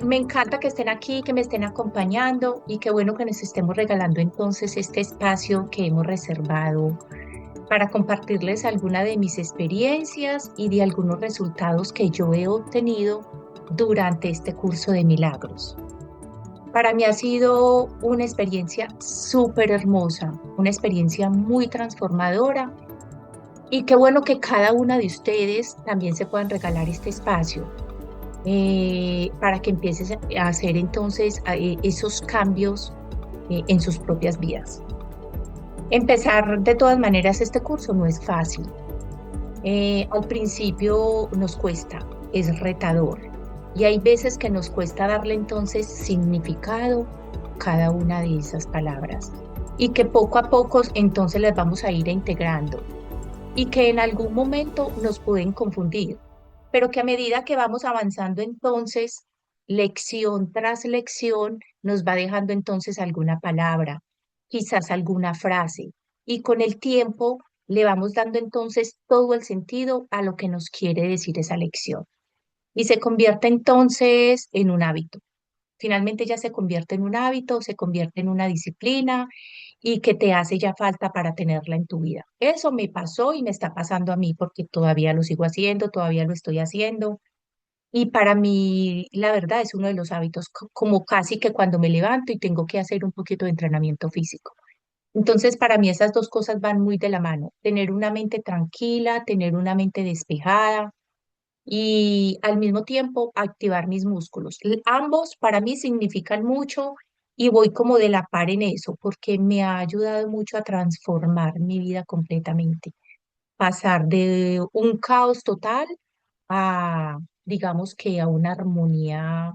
Me encanta que estén aquí, que me estén acompañando y qué bueno que nos estemos regalando entonces este espacio que hemos reservado para compartirles alguna de mis experiencias y de algunos resultados que yo he obtenido durante este curso de milagros. Para mí ha sido una experiencia súper hermosa, una experiencia muy transformadora y qué bueno que cada una de ustedes también se puedan regalar este espacio para que empieces a hacer entonces esos cambios en sus propias vidas. Empezar de todas maneras este curso no es fácil. Al principio nos cuesta, es retador y hay veces que nos cuesta darle entonces significado a cada una de esas palabras y que poco a poco entonces las vamos a ir integrando y que en algún momento nos pueden confundir, pero que a medida que vamos avanzando entonces, lección tras lección, nos va dejando entonces alguna palabra, quizás alguna frase, y con el tiempo le vamos dando entonces todo el sentido a lo que nos quiere decir esa lección. Y se convierte entonces en un hábito. Finalmente ya se convierte en un hábito, se convierte en una disciplina y que te hace ya falta para tenerla en tu vida. Eso me pasó y me está pasando a mí porque todavía lo sigo haciendo, todavía lo estoy haciendo. Y para mí, la verdad, es uno de los hábitos, como casi que cuando me levanto y tengo que hacer un poquito de entrenamiento físico. Entonces, para mí esas dos cosas van muy de la mano. Tener una mente tranquila, tener una mente despejada y al mismo tiempo activar mis músculos. Ambos para mí significan mucho y voy como de la par en eso porque me ha ayudado mucho a transformar mi vida completamente. Pasar de un caos total a, digamos que a una armonía,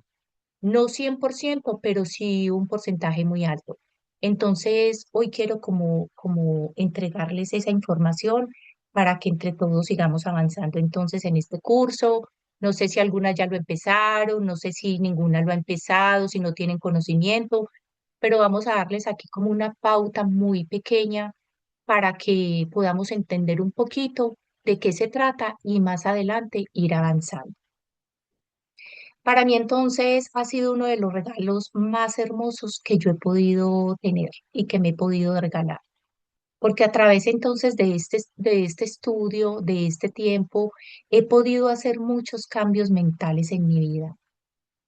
no 100% pero sí un porcentaje muy alto. Entonces, hoy quiero como entregarles esa información para que entre todos sigamos avanzando entonces en este curso. No sé si algunas ya lo empezaron, no sé si ninguna lo ha empezado, si no tienen conocimiento, pero vamos a darles aquí como una pauta muy pequeña para que podamos entender un poquito de qué se trata y más adelante ir avanzando. Para mí entonces ha sido uno de los regalos más hermosos que yo he podido tener y que me he podido regalar, porque a través entonces de este estudio, de este tiempo, he podido hacer muchos cambios mentales en mi vida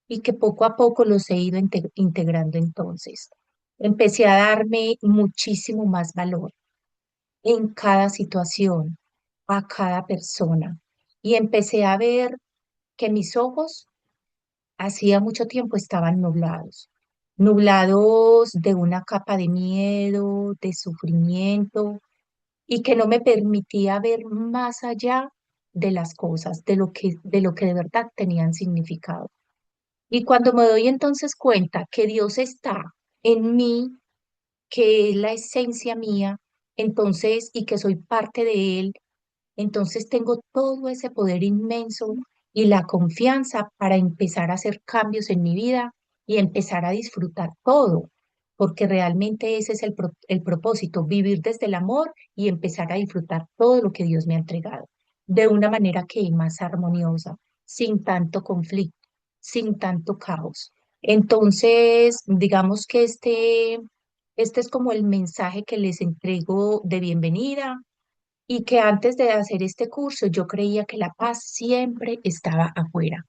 y que poco a poco los he ido integrando entonces. Empecé a darme muchísimo más valor en cada situación, a cada persona y empecé a ver que mis ojos hacía mucho tiempo estaban nublados, nublados de una capa de miedo, de sufrimiento, y que no me permitía ver más allá de las cosas, de lo que de verdad tenían significado. Y cuando me doy entonces cuenta que Dios está en mí, que es la esencia mía, entonces, y que soy parte de Él, entonces tengo todo ese poder inmenso y la confianza para empezar a hacer cambios en mi vida y empezar a disfrutar todo, porque realmente ese es el propósito, vivir desde el amor y empezar a disfrutar todo lo que Dios me ha entregado, de una manera que es más armoniosa, sin tanto conflicto, sin tanto caos. Entonces, digamos que este es como el mensaje que les entrego de bienvenida y que antes de hacer este curso yo creía que la paz siempre estaba afuera,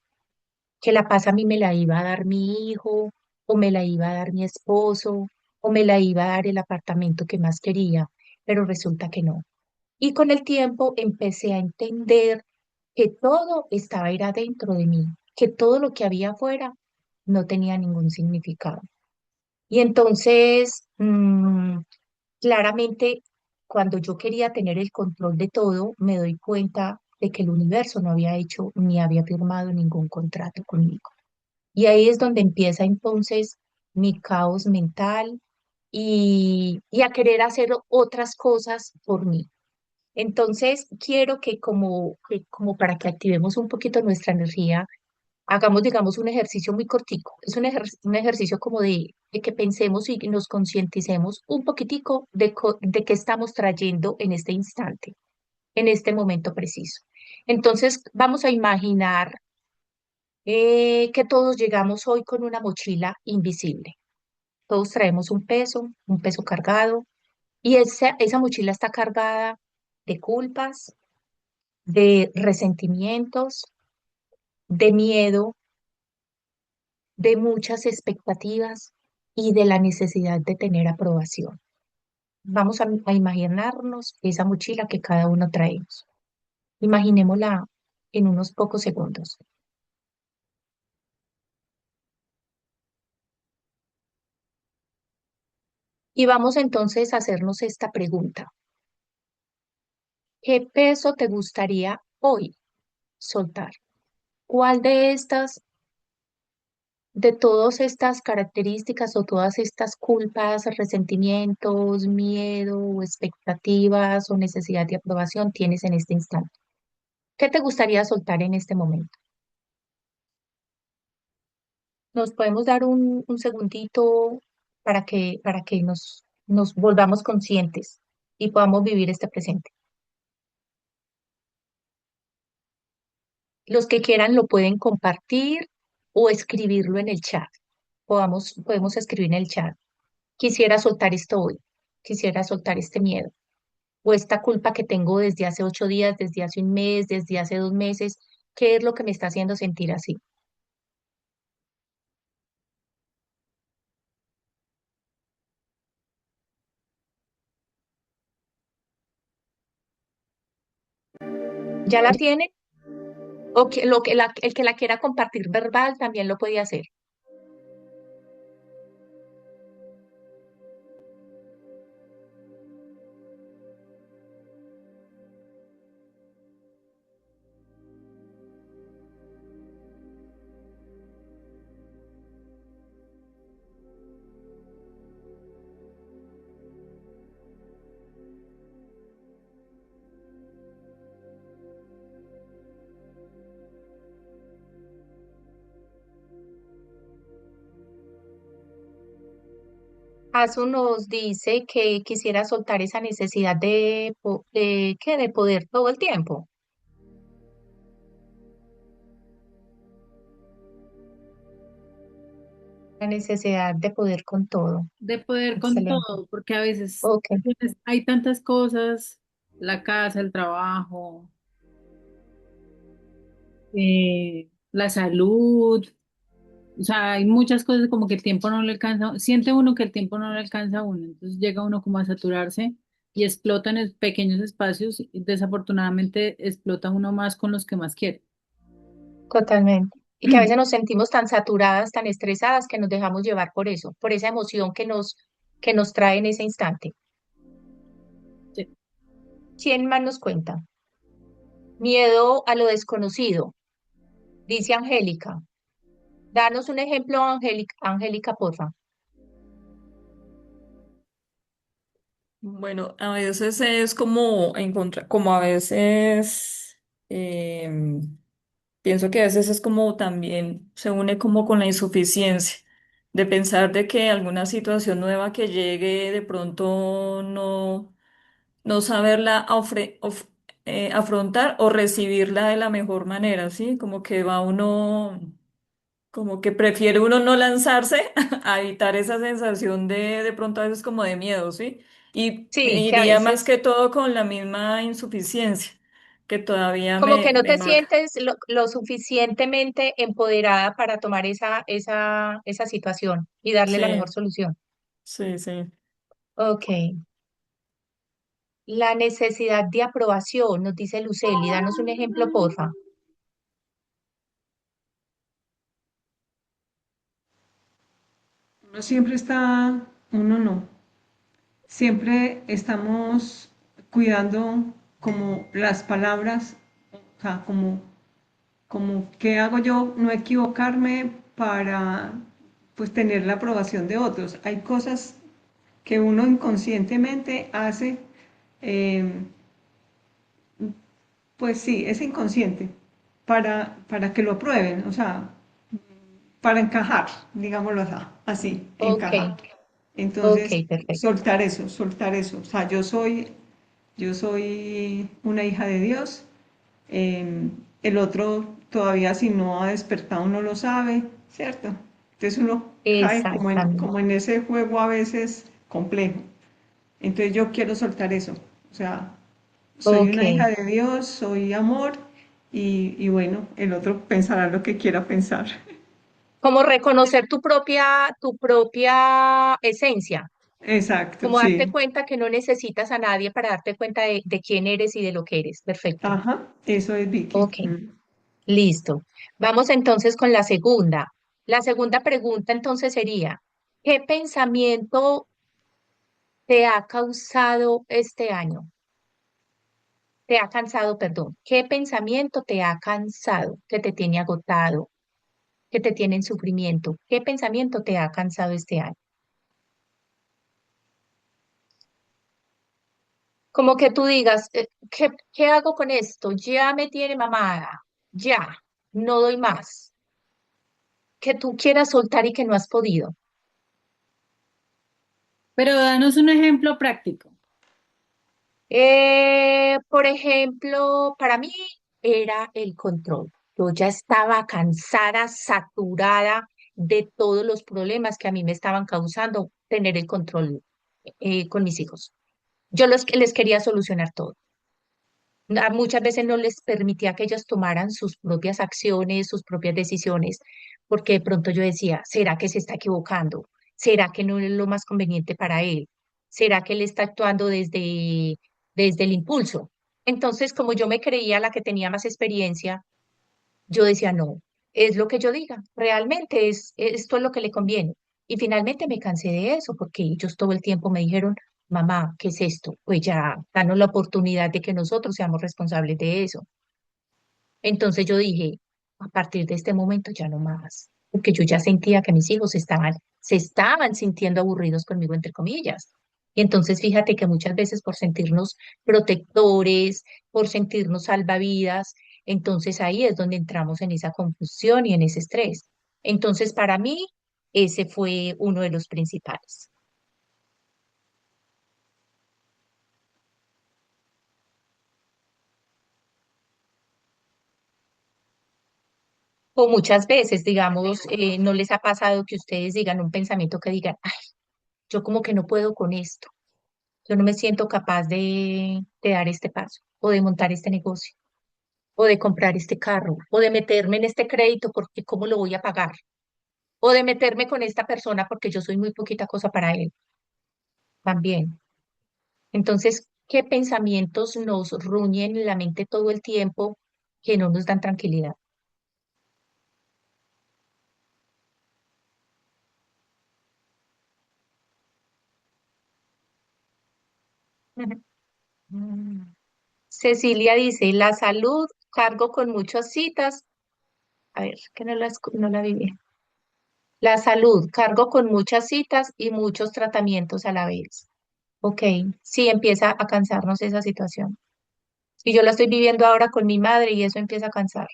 que la paz a mí me la iba a dar mi hijo, o me la iba a dar mi esposo, o me la iba a dar el apartamento que más quería, pero resulta que no. Y con el tiempo empecé a entender que todo estaba ahí adentro de mí, que todo lo que había afuera no tenía ningún significado. Y entonces, claramente, cuando yo quería tener el control de todo, me doy cuenta de que el universo no había hecho ni había firmado ningún contrato conmigo. Y ahí es donde empieza entonces mi caos mental y a querer hacer otras cosas por mí. Entonces, quiero que como para que activemos un poquito nuestra energía, hagamos, digamos, un ejercicio muy cortico. Es un ejercicio como de que pensemos y nos concienticemos un poquitico de qué estamos trayendo en este instante, en este momento preciso. Entonces, vamos a imaginar que todos llegamos hoy con una mochila invisible. Todos traemos un peso cargado, y esa mochila está cargada de culpas, de resentimientos, de miedo, de muchas expectativas y de la necesidad de tener aprobación. Vamos a imaginarnos esa mochila que cada uno traemos. Imaginémosla en unos pocos segundos. Y vamos entonces a hacernos esta pregunta. ¿Qué peso te gustaría hoy soltar? ¿Cuál de estas, de todas estas características o todas estas culpas, resentimientos, miedo, o expectativas o necesidad de aprobación tienes en este instante? ¿Qué te gustaría soltar en este momento? Nos podemos dar un segundito para que nos volvamos conscientes y podamos vivir este presente. Los que quieran lo pueden compartir o escribirlo en el chat. Podemos escribir en el chat. Quisiera soltar esto hoy. Quisiera soltar este miedo o esta culpa que tengo desde hace 8 días, desde hace un mes, desde hace 2 meses. ¿Qué es lo que me está haciendo sentir así? ¿Ya la tiene? O el que la quiera compartir verbal también lo puede hacer. Asu nos dice que quisiera soltar esa necesidad de poder todo el tiempo, la necesidad de poder con todo. De poder con Excelente. todo, porque a veces Ok, hay tantas cosas, la casa, el trabajo, la salud, o sea, hay muchas cosas como que el tiempo no le alcanza, siente uno que el tiempo no le alcanza a uno, entonces llega uno como a saturarse y explota en pequeños espacios y desafortunadamente explota uno más con los que más quiere. totalmente. Y que a veces nos sentimos tan saturadas, tan estresadas, que nos dejamos llevar por eso, por esa emoción que nos trae en ese instante. Sí. ¿Quién más nos cuenta? Miedo a lo desconocido, dice Angélica. Danos un ejemplo, Angélica, porfa. Bueno, a veces es como encontrar, como a veces pienso que a veces es como también se une como con la insuficiencia de pensar de que alguna situación nueva que llegue de pronto no saberla afrontar o recibirla de la mejor manera, ¿sí? Como que va uno. Como que prefiere uno no lanzarse a evitar esa sensación de pronto a veces como de miedo, ¿sí? Y Sí, que a iría más veces que todo con la misma insuficiencia, que todavía como que no me te marca. sientes lo suficientemente empoderada para tomar esa situación y darle la mejor Sí, solución. sí, sí. Ok. La necesidad de aprobación, nos dice Luceli. Danos un ejemplo, porfa. Uno siempre está, uno no, siempre estamos cuidando como las palabras, o sea, como qué hago yo no equivocarme para pues tener la aprobación de otros. Hay cosas que uno inconscientemente hace, eh, pues sí, es inconsciente, para que lo aprueben, o sea, para encajar, digámoslo así, Ok, encajar. ok, Entonces, perfecto. soltar eso, soltar eso. O sea, yo soy una hija de Dios, el otro todavía si no ha despertado no lo sabe, ¿cierto? Entonces uno cae Exactamente. como en ese juego a veces complejo. Entonces yo quiero soltar eso. O sea, soy Ok. una hija de Dios, soy amor y bueno, el otro pensará lo que quiera pensar. Como reconocer tu propia esencia, Exacto, como darte sí. cuenta que no necesitas a nadie para darte cuenta de quién eres y de lo que eres. Perfecto. Ajá, eso es Vicky. Ok, listo. Vamos entonces con la segunda. La segunda pregunta entonces sería, ¿qué pensamiento te ha causado este año? Te ha cansado, perdón. ¿Qué pensamiento te ha cansado, que te tiene agotado, que te tiene en sufrimiento? ¿Qué pensamiento te ha cansado este año? Como que tú digas, ¿qué hago con esto? Ya me tiene mamada, ya, no doy más. Que tú quieras soltar y que no has podido. Pero danos un ejemplo práctico. Por ejemplo, para mí era el control. Yo ya estaba cansada, saturada de todos los problemas que a mí me estaban causando tener el control con mis hijos. Yo les quería solucionar todo. Muchas veces no les permitía que ellos tomaran sus propias acciones, sus propias decisiones, porque de pronto yo decía, ¿será que se está equivocando? ¿Será que no es lo más conveniente para él? ¿Será que él está actuando desde el impulso? Entonces, como yo me creía la que tenía más experiencia, yo decía, no, es lo que yo diga, realmente esto es lo que le conviene. Y finalmente me cansé de eso, porque ellos todo el tiempo me dijeron, mamá, ¿qué es esto? Pues ya, danos la oportunidad de que nosotros seamos responsables de eso. Entonces yo dije, a partir de este momento ya no más, porque yo ya sentía que mis hijos se estaban sintiendo aburridos conmigo, entre comillas. Y entonces fíjate que muchas veces por sentirnos protectores, por sentirnos salvavidas, entonces ahí es donde entramos en esa confusión y en ese estrés. Entonces para mí ese fue uno de los principales. O muchas veces, digamos, no les ha pasado que ustedes digan un pensamiento que digan, ay, yo como que no puedo con esto. Yo no me siento capaz de dar este paso, o de montar este negocio, o de comprar este carro, o de meterme en este crédito porque ¿cómo lo voy a pagar? O de meterme con esta persona porque yo soy muy poquita cosa para él también. Entonces, ¿qué pensamientos nos ruñen en la mente todo el tiempo que no nos dan tranquilidad? Ujú. Mm. Cecilia dice, la salud, cargo con muchas citas. A ver, que no la vi bien. La salud, cargo con muchas citas y muchos tratamientos a la vez. Ok, sí, empieza a cansarnos esa situación. Y yo la estoy viviendo ahora con mi madre y eso empieza a cansar.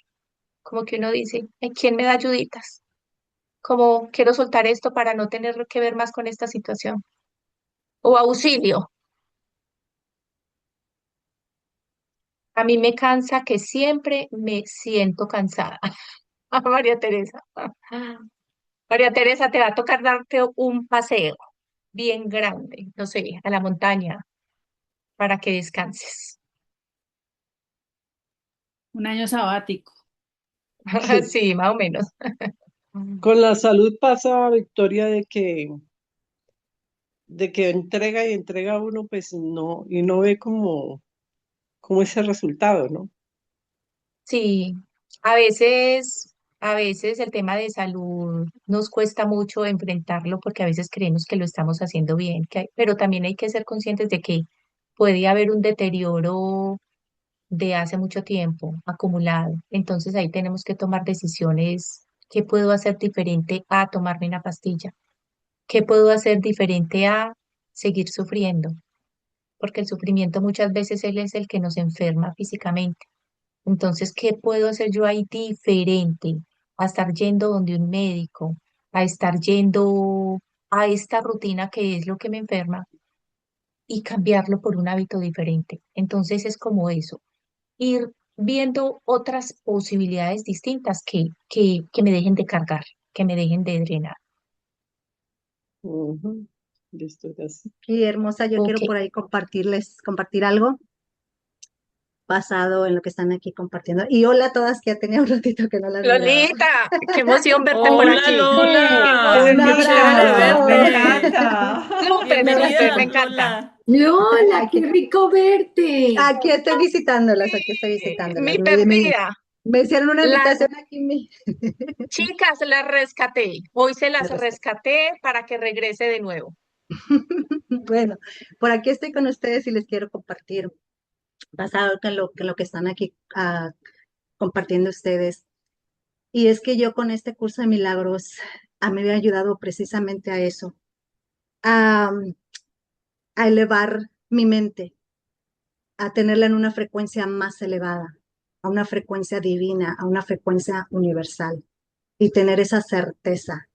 Como que uno dice, "Ay, ¿quién me da ayuditas? Como quiero soltar esto para no tener que ver más con esta situación. O auxilio. A mí me cansa que siempre me siento cansada. María Teresa. María Teresa, te va a tocar darte un paseo bien grande, no sé, a la montaña para que descanses. Un año sabático. Sí, más o menos. Con la salud pasa, Victoria, de que entrega y entrega uno, pues no, y no ve como ese resultado, ¿no? Sí, a veces el tema de salud nos cuesta mucho enfrentarlo porque a veces creemos que lo estamos haciendo bien, pero también hay que ser conscientes de que puede haber un deterioro de hace mucho tiempo acumulado. Entonces ahí tenemos que tomar decisiones. ¿Qué puedo hacer diferente a tomarme una pastilla? ¿Qué puedo hacer diferente a seguir sufriendo? Porque el sufrimiento muchas veces él es el que nos enferma físicamente. Entonces, ¿qué puedo hacer yo ahí diferente a estar yendo donde un médico, a estar yendo a esta rutina que es lo que me enferma y cambiarlo por un hábito diferente? Entonces es como eso, ir viendo otras posibilidades distintas que me dejen de cargar, que me dejen de drenar. Ujú. Listo, gracias. Y hermosa, yo Ok, quiero por ahí compartir algo basado en lo que están aquí compartiendo. Y hola a todas, que ya tenía un ratito que no las miraba. Lolita, qué emoción verte por Hola aquí. Qué Lola, Un qué emoción. chévere abrazo. Me verte. encanta. Súper, Un Bienvenida, súper, abrazo. me encanta. Lola. Lola, Aquí, qué rico verte. aquí estoy visitándolas, aquí estoy visitándolas. Mi perdida. Me hicieron una Las invitación aquí. chicas las rescaté. Hoy se las rescaté para que regrese de nuevo. Bueno, por aquí estoy con ustedes y les quiero compartir, basado en lo que están aquí compartiendo ustedes. Y es que yo con este curso de milagros, a mí me ha ayudado precisamente a eso, a, a elevar mi mente, a tenerla en una frecuencia más elevada, a una frecuencia divina, a una frecuencia universal y tener esa certeza.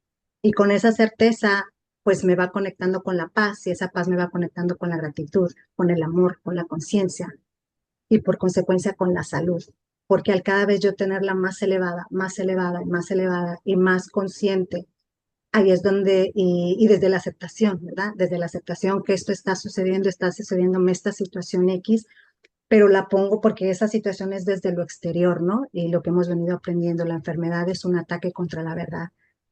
Y con esa certeza, pues me va conectando con la paz y esa paz me va conectando con la gratitud, con el amor, con la conciencia y por consecuencia con la salud. Porque al cada vez yo tenerla más elevada, más elevada y más elevada y más consciente, ahí es donde, y desde la aceptación, ¿verdad? Desde la aceptación que esto está sucediéndome esta situación X, pero la pongo porque esa situación es desde lo exterior, ¿no? Y lo que hemos venido aprendiendo, la enfermedad es un ataque contra la verdad.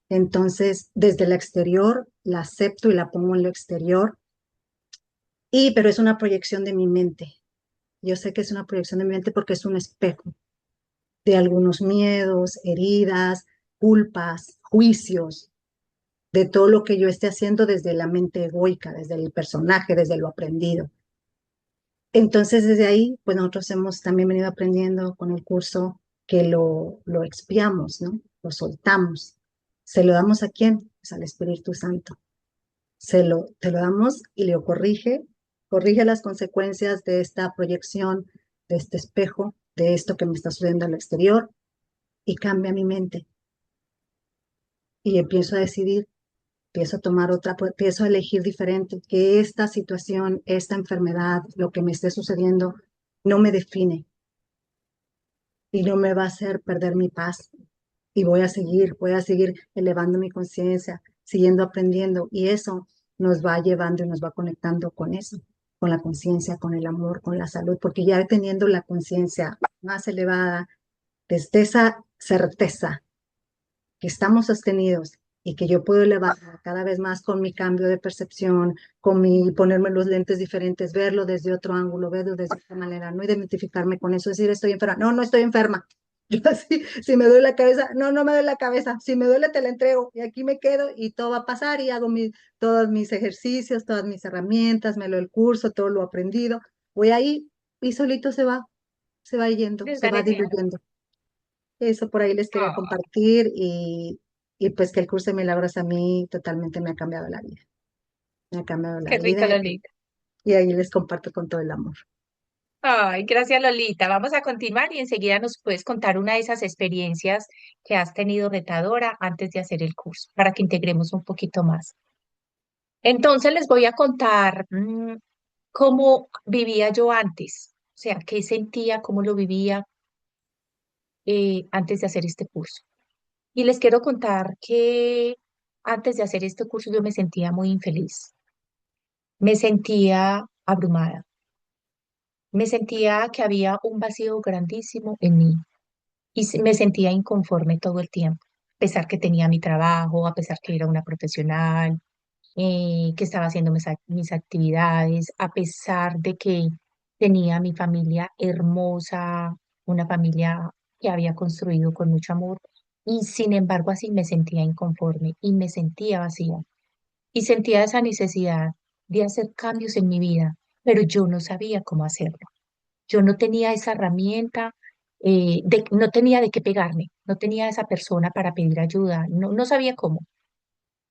Entonces, desde el exterior la acepto y la pongo en lo exterior, pero es una proyección de mi mente. Yo sé que es una proyección de mi mente porque es un espejo de algunos miedos, heridas, culpas, juicios, de todo lo que yo esté haciendo desde la mente egoica, desde el personaje, desde lo aprendido. Entonces, desde ahí, pues nosotros hemos también venido aprendiendo con el curso que lo expiamos, ¿no? Lo soltamos. ¿Se lo damos a quién? Pues al Espíritu Santo. Te lo damos y le corrige las consecuencias de esta proyección, de este espejo, de esto que me está sucediendo al exterior y cambia mi mente. Y empiezo a decidir, empiezo a tomar otra, empiezo a elegir diferente, que esta situación, esta enfermedad, lo que me esté sucediendo, no me define y no me va a hacer perder mi paz. Y voy a seguir elevando mi conciencia, siguiendo aprendiendo. Y eso nos va llevando y nos va conectando con eso, con la conciencia, con el amor, con la salud, porque ya teniendo la conciencia más elevada, desde esa certeza que estamos sostenidos y que yo puedo elevar cada vez más con mi cambio de percepción, con mi ponerme los lentes diferentes, verlo desde otro ángulo, verlo desde otra manera, no identificarme con eso, decir estoy enferma, no, no estoy enferma. Yo así, si me duele la cabeza, no, no me duele la cabeza, si me duele te la entrego y aquí me quedo y todo va a pasar y hago todos mis ejercicios, todas mis herramientas, me lo el curso, todo lo aprendido, voy ahí y solito se va yendo, se va Desvaneciendo. diluyendo. Eso por ahí les quería Ah, compartir y pues que el curso de milagros a mí totalmente me ha cambiado la vida. Me ha cambiado la qué rico, vida Lolita. y ahí les comparto con todo el amor. Ay, gracias, Lolita. Vamos a continuar y enseguida nos puedes contar una de esas experiencias que has tenido retadora antes de hacer el curso, para que integremos un poquito más. Entonces les voy a contar cómo vivía yo antes, o sea, qué sentía, cómo lo vivía antes de hacer este curso. Y les quiero contar que antes de hacer este curso yo me sentía muy infeliz, me sentía abrumada, me sentía que había un vacío grandísimo en mí y me sentía inconforme todo el tiempo, a pesar que tenía mi trabajo, a pesar que era una profesional, que estaba haciendo mis actividades, a pesar de que tenía mi familia hermosa, una familia que había construido con mucho amor, y sin embargo así me sentía inconforme y me sentía vacía y sentía esa necesidad de hacer cambios en mi vida, pero yo no sabía cómo hacerlo. Yo no tenía esa herramienta, no tenía de qué pegarme, no tenía esa persona para pedir ayuda, no, no sabía cómo.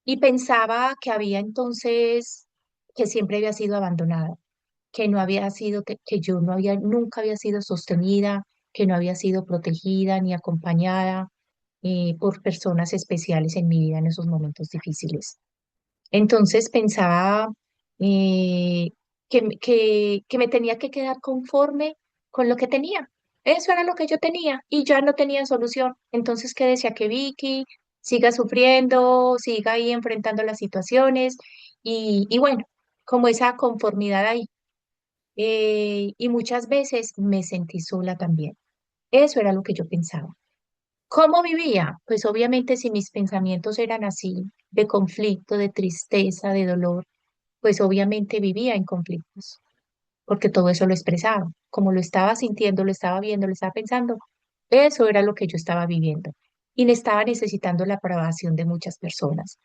Y pensaba que había entonces, que siempre había sido abandonada, que no había sido, que yo no había, nunca había sido sostenida, que no había sido protegida ni acompañada por personas especiales en mi vida en esos momentos difíciles. Entonces pensaba que me tenía que quedar conforme con lo que tenía, Eso era lo que yo tenía y ya no tenía solución. Entonces, ¿qué decía? Que Vicky siga sufriendo, siga ahí enfrentando las situaciones y bueno, como esa conformidad ahí. Y muchas veces me sentí sola también. Eso era lo que yo pensaba. ¿Cómo vivía? Pues obviamente si mis pensamientos eran así, de conflicto, de tristeza, de dolor, pues obviamente vivía en conflictos, porque todo eso lo expresaba. Como lo estaba sintiendo, lo estaba viendo, lo estaba pensando, eso era lo que yo estaba viviendo. Y estaba necesitando la aprobación de muchas personas.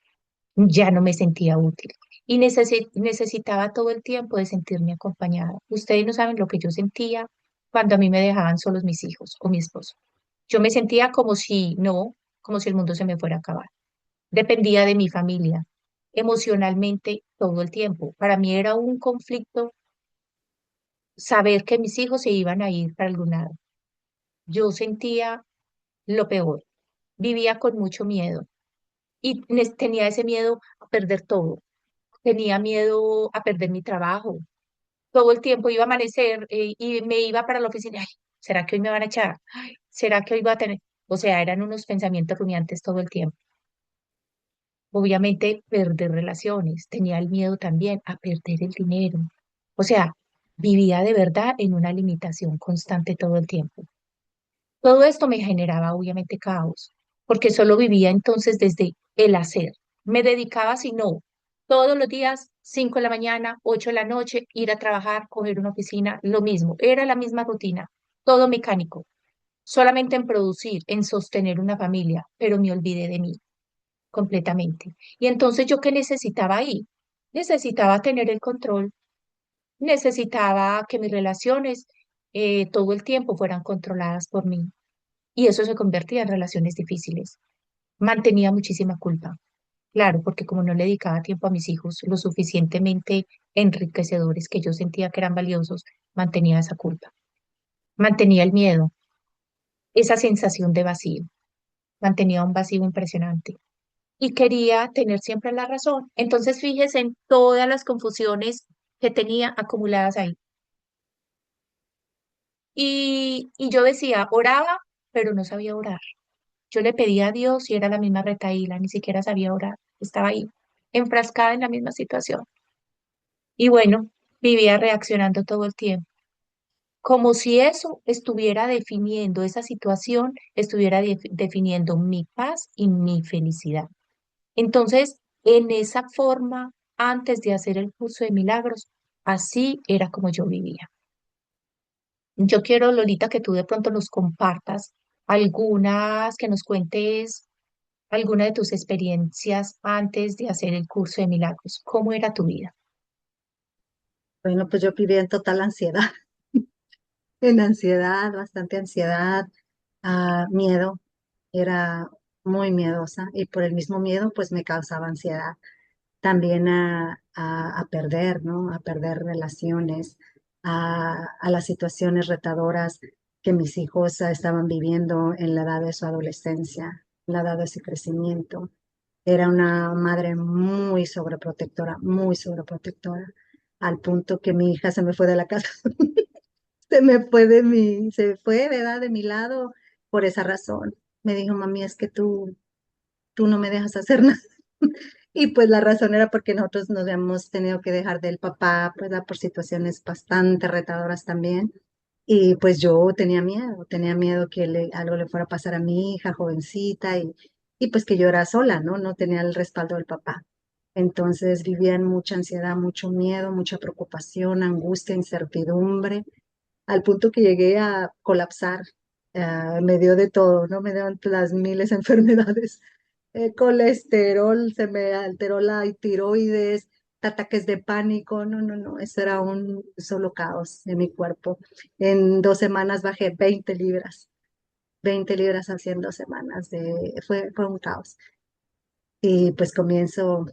Ya no me sentía útil. Y necesitaba todo el tiempo de sentirme acompañada. Ustedes no saben lo que yo sentía cuando a mí me dejaban solos mis hijos o mi esposo. Yo me sentía como si no, como si el mundo se me fuera a acabar. Dependía de mi familia emocionalmente todo el tiempo. Para mí era un conflicto saber que mis hijos se iban a ir para algún lado. Yo sentía lo peor, vivía con mucho miedo y tenía ese miedo a perder todo, tenía miedo a perder mi trabajo. Todo el tiempo iba a amanecer y me iba para la oficina. Ay, ¿será que hoy me van a echar? Ay, ¿será que hoy va a tener? O sea, eran unos pensamientos rumiantes todo el tiempo. Obviamente, perder relaciones, tenía el miedo también a perder el dinero. O sea, vivía de verdad en una limitación constante todo el tiempo. Todo esto me generaba obviamente caos, porque solo vivía entonces desde el hacer. Me dedicaba, si no, todos los días, 5 de la mañana, 8 de la noche, ir a trabajar, coger una oficina, lo mismo. Era la misma rutina, todo mecánico, solamente en producir, en sostener una familia, pero me olvidé de mí completamente. Y entonces, ¿yo qué necesitaba ahí? Necesitaba tener el control, necesitaba que mis relaciones todo el tiempo fueran controladas por mí. Y eso se convertía en relaciones difíciles. Mantenía muchísima culpa, claro, porque como no le dedicaba tiempo a mis hijos lo suficientemente enriquecedores que yo sentía que eran valiosos, mantenía esa culpa. Mantenía el miedo, esa sensación de vacío. Mantenía un vacío impresionante. Y quería tener siempre la razón. Entonces, fíjese en todas las confusiones que tenía acumuladas ahí. Y yo decía, oraba, pero no sabía orar. Yo le pedía a Dios y era la misma retaíla, ni siquiera sabía orar. Estaba ahí, enfrascada en la misma situación. Y bueno, vivía reaccionando todo el tiempo, como si eso estuviera definiendo, esa situación estuviera definiendo mi paz y mi felicidad. Entonces, en esa forma, antes de hacer el curso de milagros, así era como yo vivía. Yo quiero, Lolita, que tú de pronto nos compartas algunas, que nos cuentes alguna de tus experiencias antes de hacer el curso de milagros. ¿Cómo era tu vida? Bueno, pues yo vivía en total ansiedad, en ansiedad, bastante ansiedad, miedo, era muy miedosa y por el mismo miedo pues me causaba ansiedad. También a perder, ¿no? A perder relaciones, a las situaciones retadoras que mis hijos estaban viviendo en la edad de su adolescencia, en la edad de su crecimiento. Era una madre muy sobreprotectora, al punto que mi hija se me fue de la casa, se fue, ¿verdad? De mi lado por esa razón. Me dijo, mami, es que tú no me dejas hacer nada. Y pues la razón era porque nosotros nos habíamos tenido que dejar del papá, pues por situaciones bastante retadoras también. Y pues yo tenía miedo que algo le fuera a pasar a mi hija jovencita y pues que yo era sola, ¿no? No tenía el respaldo del papá. Entonces vivía en mucha ansiedad, mucho miedo, mucha preocupación, angustia, incertidumbre, al punto que llegué a colapsar. Me dio de todo, ¿no? Me dieron las miles de enfermedades, colesterol, se me alteró la tiroides, ataques de pánico, no, no, no, eso era un solo caos en mi cuerpo. En 2 semanas bajé 20 libras así en 2 semanas, fue un caos. Y pues comienzo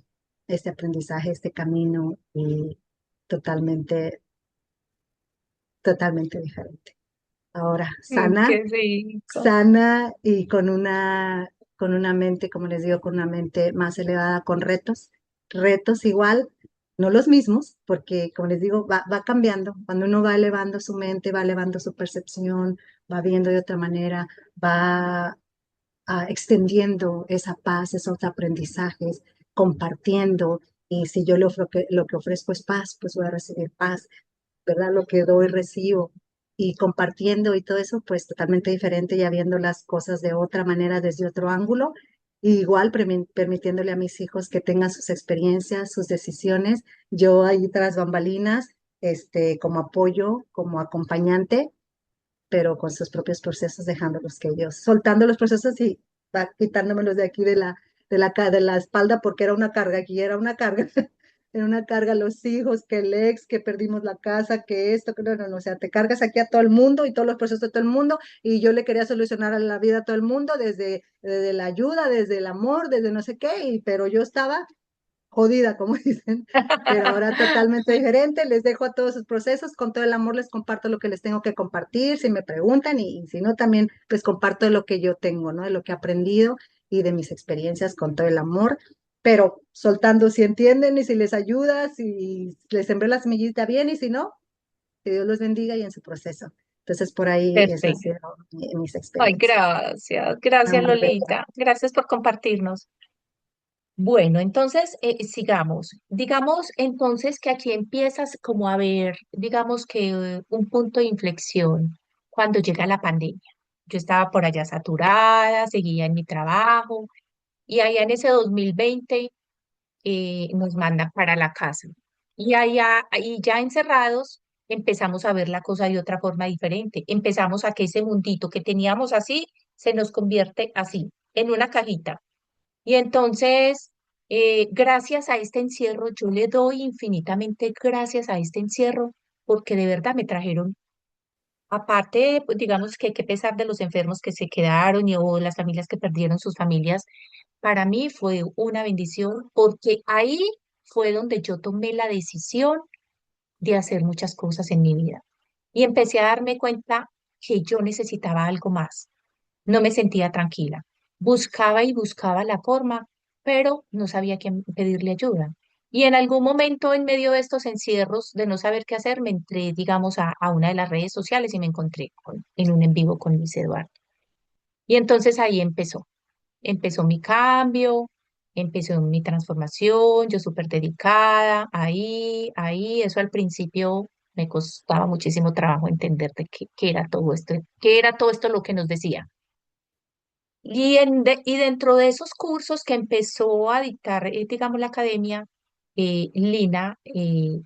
este aprendizaje, este camino y totalmente, totalmente diferente. Ahora sana, Qué rico. sana y con una mente, como les digo, con una mente más elevada, con retos igual, no los mismos, porque como les digo, va cambiando. Cuando uno va elevando su mente, va elevando su percepción, va viendo de otra manera, va extendiendo esa paz, esos aprendizajes, compartiendo. Y si yo lo que ofrezco es paz, pues voy a recibir paz, ¿verdad? Lo que doy, recibo. Y compartiendo y todo eso, pues totalmente diferente, ya viendo las cosas de otra manera, desde otro ángulo. Y igual permitiéndole a mis hijos que tengan sus experiencias, sus decisiones. Yo ahí tras bambalinas, como apoyo, como acompañante, pero con sus propios procesos, dejándolos que ellos, soltando los procesos y va quitándomelos de aquí de la espalda, porque era una carga, aquí era una carga, era una carga los hijos, que el ex, que perdimos la casa, que esto, que no, o sea, te cargas aquí a todo el mundo y todos los procesos de todo el mundo, y yo le quería solucionar a la vida a todo el mundo, desde la ayuda, desde el amor, desde no sé qué, pero yo estaba jodida, como dicen, pero ahora totalmente diferente, les dejo a todos sus procesos, con todo el amor les comparto lo que les tengo que compartir, si me preguntan, y si no, también pues comparto de lo que yo tengo, ¿no? De lo que he aprendido y de mis experiencias con todo el amor, pero soltando si entienden y si les ayuda, si les sembré la semillita bien y si no, que Dios los bendiga y en su proceso. Entonces, por ahí esas han Perfecto. sido mis Ay, experiencias. gracias, gracias Muy bella. Lolita, gracias por compartirnos. Bueno, entonces sigamos. Digamos entonces que aquí empiezas como a ver, digamos que un punto de inflexión cuando llega la pandemia. Yo estaba por allá saturada, seguía en mi trabajo y allá en ese 2020 nos mandan para la casa. Y allá, y ya encerrados, empezamos a ver la cosa de otra forma diferente. Empezamos a que ese mundito que teníamos así se nos convierte así, en una cajita. Y entonces, gracias a este encierro, yo le doy infinitamente gracias a este encierro, porque de verdad me trajeron, aparte, pues, digamos que pesar de los enfermos que se quedaron o las familias que perdieron sus familias, para mí fue una bendición, porque ahí fue donde yo tomé la decisión de hacer muchas cosas en mi vida. Y empecé a darme cuenta que yo necesitaba algo más. No me sentía tranquila. Buscaba y buscaba la forma, pero no sabía a quién pedirle ayuda. Y en algún momento, en medio de estos encierros de no saber qué hacer, me entré, digamos, a una de las redes sociales y me encontré en un en vivo con Luis Eduardo. Y entonces ahí empezó mi cambio, empezó mi transformación, yo súper dedicada, ahí, eso al principio me costaba muchísimo trabajo entender de qué era todo esto, qué era todo esto lo que nos decía. Y dentro de esos cursos que empezó a dictar, digamos, la academia, Lina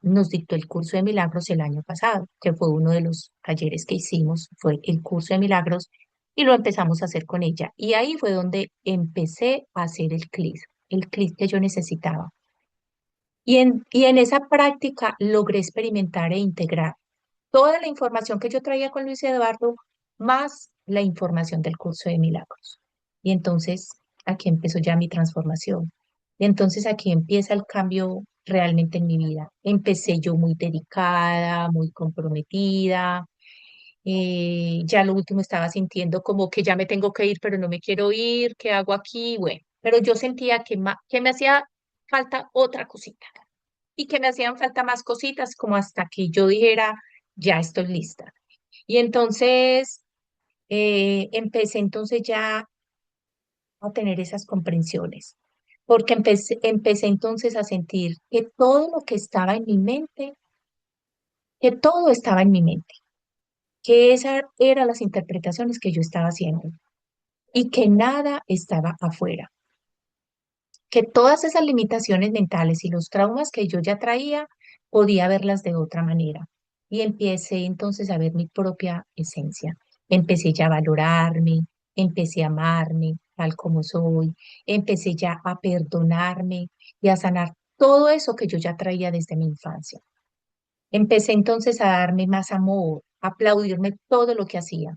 nos dictó el curso de milagros el año pasado, que fue uno de los talleres que hicimos, fue el curso de milagros, y lo empezamos a hacer con ella. Y ahí fue donde empecé a hacer el clic que yo necesitaba. Y en esa práctica logré experimentar e integrar toda la información que yo traía con Luis Eduardo, más la información del curso de milagros. Y entonces aquí empezó ya mi transformación. Y entonces aquí empieza el cambio realmente en mi vida. Empecé yo muy dedicada, muy comprometida. Ya lo último estaba sintiendo como que ya me tengo que ir, pero no me quiero ir. ¿Qué hago aquí? Bueno, pero yo sentía que me hacía falta otra cosita y que me hacían falta más cositas como hasta que yo dijera, ya estoy lista. Y entonces empecé entonces ya a tener esas comprensiones, porque empecé entonces a sentir que todo lo que estaba en mi mente, que todo estaba en mi mente, que esas eran las interpretaciones que yo estaba haciendo y que nada estaba afuera, que todas esas limitaciones mentales y los traumas que yo ya traía, podía verlas de otra manera. Y empecé entonces a ver mi propia esencia. Empecé ya a valorarme, empecé a amarme tal como soy, empecé ya a perdonarme y a sanar todo eso que yo ya traía desde mi infancia. Empecé entonces a darme más amor, a aplaudirme todo lo que hacía.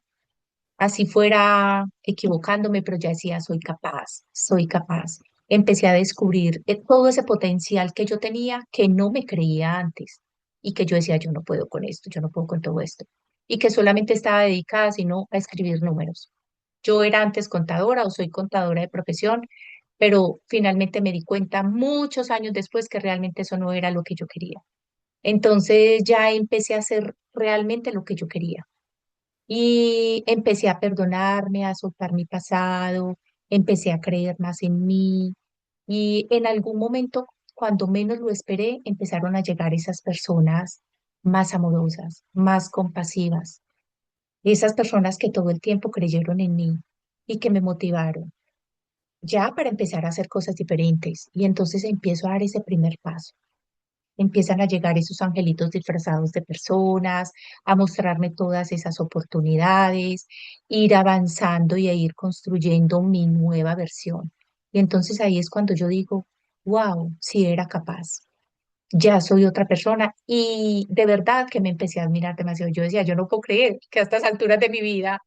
Así fuera equivocándome, pero ya decía, soy capaz, soy capaz. Empecé a descubrir todo ese potencial que yo tenía que no me creía antes y que yo decía, yo no puedo con esto, yo no puedo con todo esto. Y que solamente estaba dedicada, sino a escribir números. Yo era antes contadora o soy contadora de profesión, pero finalmente me di cuenta muchos años después que realmente eso no era lo que yo quería. Entonces ya empecé a hacer realmente lo que yo quería Y empecé a perdonarme, a soltar mi pasado, empecé a creer más en mí. Y en algún momento, cuando menos lo esperé, empezaron a llegar esas personas más amorosas, más compasivas, esas personas que todo el tiempo creyeron en mí y que me motivaron ya para empezar a hacer cosas diferentes. Y entonces empiezo a dar ese primer paso. Empiezan a llegar esos angelitos disfrazados de personas, a mostrarme todas esas oportunidades, ir avanzando y a ir construyendo mi nueva versión. Y entonces ahí es cuando yo digo, wow, sí era capaz, ya soy otra persona. Y de verdad que me empecé a admirar demasiado. Yo decía, yo no puedo creer que a estas alturas de mi vida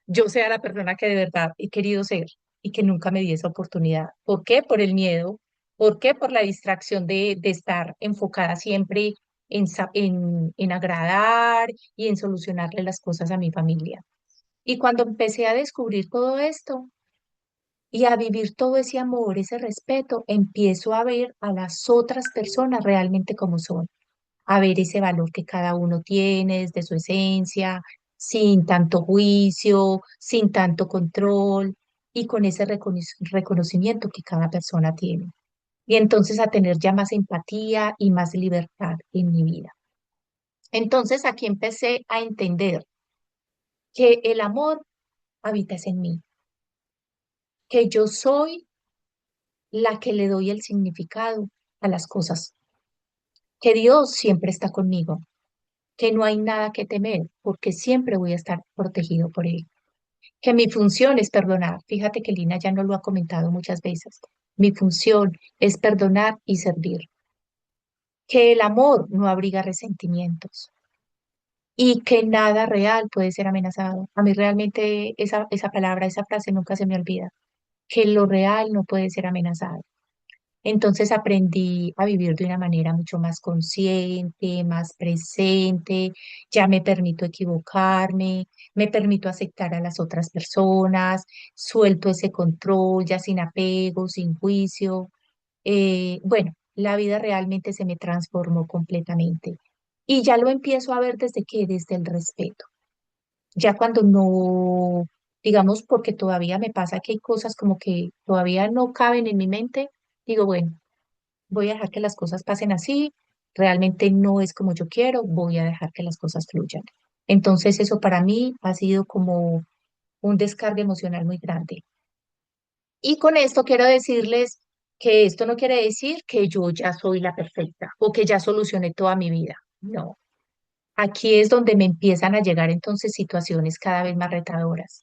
yo sea la persona que de verdad he querido ser y que nunca me di esa oportunidad. ¿Por qué? Por el miedo. ¿Por qué? Por la distracción de estar enfocada siempre en agradar y en solucionarle las cosas a mi familia. Y cuando empecé a descubrir todo esto y a vivir todo ese amor, ese respeto, empiezo a ver a las otras personas realmente como son, a ver ese valor que cada uno tiene desde su esencia, sin tanto juicio, sin tanto control y con ese reconocimiento que cada persona tiene. Y entonces a tener ya más empatía y más libertad en mi vida. Entonces aquí empecé a entender que el amor habita es en mí, que yo soy la que le doy el significado a las cosas, que Dios siempre está conmigo, que no hay nada que temer, porque siempre voy a estar protegido por Él. Que mi función es perdonar. Fíjate que Lina ya no lo ha comentado muchas veces. Mi función es perdonar y servir. Que el amor no abriga resentimientos y que nada real puede ser amenazado. A mí realmente esa palabra, esa frase nunca se me olvida. Que lo real no puede ser amenazado. Entonces aprendí a vivir de una manera mucho más consciente, más presente, ya me permito equivocarme, me permito aceptar a las otras personas, suelto ese control, ya sin apego, sin juicio. Bueno, la vida realmente se me transformó completamente. Y ya lo empiezo a ver desde el respeto. Ya cuando no, digamos, porque todavía me pasa que hay cosas como que todavía no caben en mi mente, digo, bueno, voy a dejar que las cosas pasen así, realmente no es como yo quiero, voy a dejar que las cosas fluyan. Entonces eso para mí ha sido como un descargue emocional muy grande. Y con esto quiero decirles que esto no quiere decir que yo ya soy la perfecta o que ya solucioné toda mi vida. No, aquí es donde me empiezan a llegar entonces situaciones cada vez más retadoras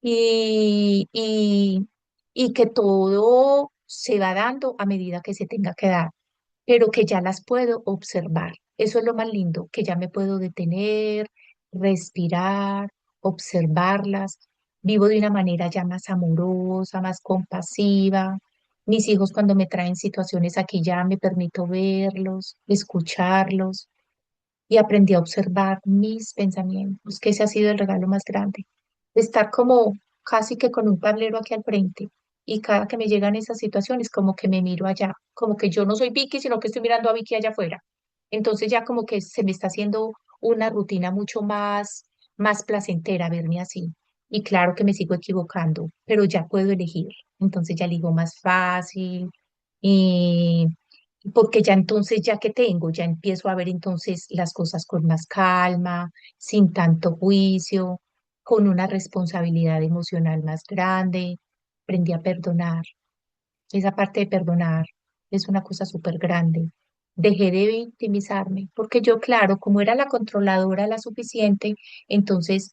y, y, y que todo se va dando a medida que se tenga que dar, pero que ya las puedo observar. Eso es lo más lindo, que ya me puedo detener, respirar, observarlas. Vivo de una manera ya más amorosa, más compasiva. Mis hijos cuando me traen situaciones aquí ya me permito verlos, escucharlos y aprendí a observar mis pensamientos, que ese ha sido el regalo más grande. Estar como casi que con un tablero aquí al frente y cada que me llegan esas situaciones como que me miro allá, como que yo no soy Vicky, sino que estoy mirando a Vicky allá afuera. Entonces ya como que se me está haciendo una rutina mucho más placentera verme así. Y claro que me sigo equivocando, pero ya puedo elegir. Entonces ya elijo más fácil. Y porque ya entonces, ya que tengo, ya empiezo a ver entonces las cosas con más calma, sin tanto juicio, con una responsabilidad emocional más grande. Aprendí a perdonar. Esa parte de perdonar es una cosa súper grande. Dejé de victimizarme, porque yo, claro, como era la controladora la suficiente, entonces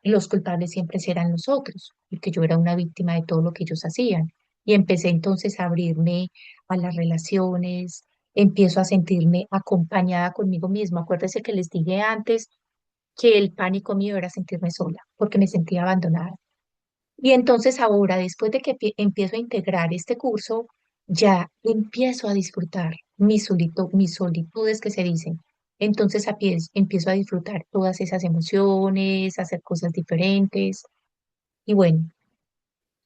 los culpables siempre serán los otros, porque yo era una víctima de todo lo que ellos hacían. Y empecé entonces a abrirme a las relaciones, empiezo a sentirme acompañada conmigo misma. Acuérdese que les dije antes que el pánico mío era sentirme sola, porque me sentía abandonada. Y entonces ahora, después de que empiezo a integrar este curso, ya empiezo a disfrutar mis solitudes que se dicen. Entonces empiezo a disfrutar todas esas emociones, a hacer cosas diferentes. Y bueno,